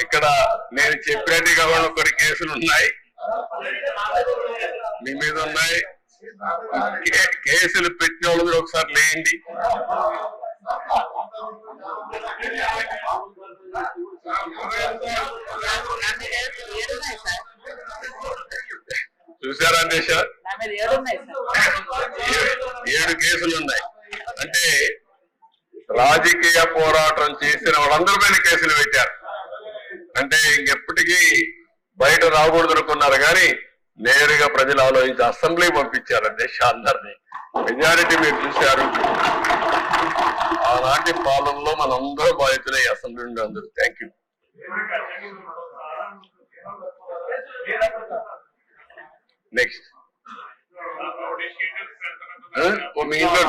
ఇక్కడ నేను చెప్పినట్టుగా కొన్ని కేసులు ఉన్నాయి, మీ మీద ఉన్నాయి. కేసులు పెట్టిన వాళ్ళు కూడా ఒకసారి లేండి. చూసారా దేశ 7 కేసులు ఉన్నాయి. అంటే రాజకీయ పోరాటం చేసిన వాళ్ళందరి పైన కేసులు పెట్టారు. అంటే ఇంకెప్పటికీ బయట రాకూడదు అనుకున్నారు కానీ నేరుగా ప్రజలు ఆలోచించి అసెంబ్లీ పంపించారు దేశ అందరినీ. మెజారిటీ మీరు చూశారు. ఆనాటి పాలనలో మనందరూ బాధితులే అసెంబ్లీ నుండి అందరూ. Thank you. నెక్స్ట్ మీ ఇంట్లో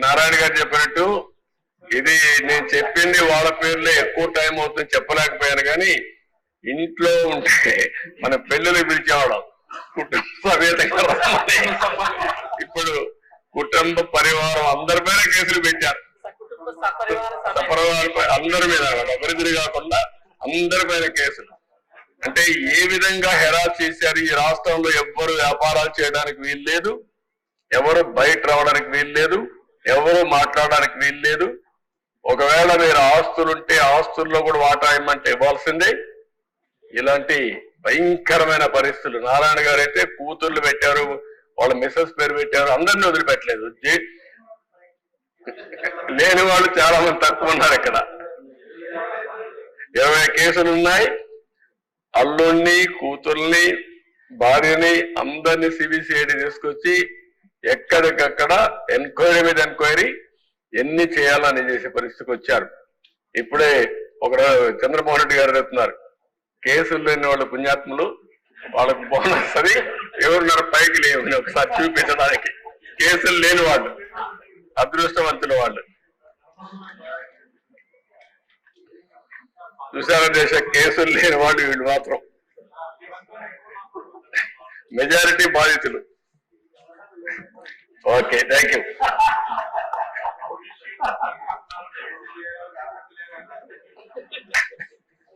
నారాయణ గారు చెప్పినట్టు ఇది నేను చెప్పింది వాళ్ళ పేర్లే ఎక్కువ టైం అవుతుంది చెప్పలేకపోయాను కానీ ఇంట్లో ఉంటే మన పెళ్ళిళ్ళు పిలిచేవాళ్ళం కుటుంబ సమేతంగా. ఇప్పుడు కుటుంబ పరివారం అందరి పైన కేసులు పెట్టారు. అందరి మీద అభివృద్ధి కాకుండా అందరి పైన కేసులు. అంటే ఏ విధంగా హెరాస్ చేశారు. ఈ రాష్ట్రంలో ఎవ్వరు వ్యాపారాలు చేయడానికి వీలు లేదు, ఎవరు బయట రావడానికి వీలు లేదు, ఎవరు మాట్లాడడానికి వీలు లేదు. ఒకవేళ మీరు ఆస్తులుంటే ఆస్తుల్లో కూడా వాటా ఇమ్మంటే ఇవ్వాల్సిందే. ఇలాంటి భయంకరమైన పరిస్థితులు. నారాయణ గారు అయితే కూతుర్లు పెట్టారు, వాళ్ళ మిస్సెస్ పేరు పెట్టారు, అందరినీ వదిలిపెట్టలేదు. లేని వాళ్ళు చాలా మంది తక్కువ ఉన్నారు. ఇక్కడ 20 కేసులు ఉన్నాయి. అల్లుణ్ణి, కూతుర్ని, భార్యని అందరినీ సిబిసిఐడి తీసుకొచ్చి ఎక్కడికక్కడ ఎంక్వైరీ మీద ఎంక్వైరీ ఎన్ని చేయాలని చేసే పరిస్థితికి వచ్చారు. ఇప్పుడే ఒక చంద్రమోహన్ రెడ్డి గారు చెప్తున్నారు, కేసులు లేని వాళ్ళు పుణ్యాత్ములు, వాళ్ళకు బోనస్ అది ఎవరున్నారు పైకి లేవు ఒకసారి చూపించడానికి. కేసులు లేని వాళ్ళు అదృష్టవంతులు వాళ్ళు. చూసారా దేశ కేసులు లేని వాళ్ళు వీళ్ళు మాత్రం మెజారిటీ బాధితులు. Okay, thank you.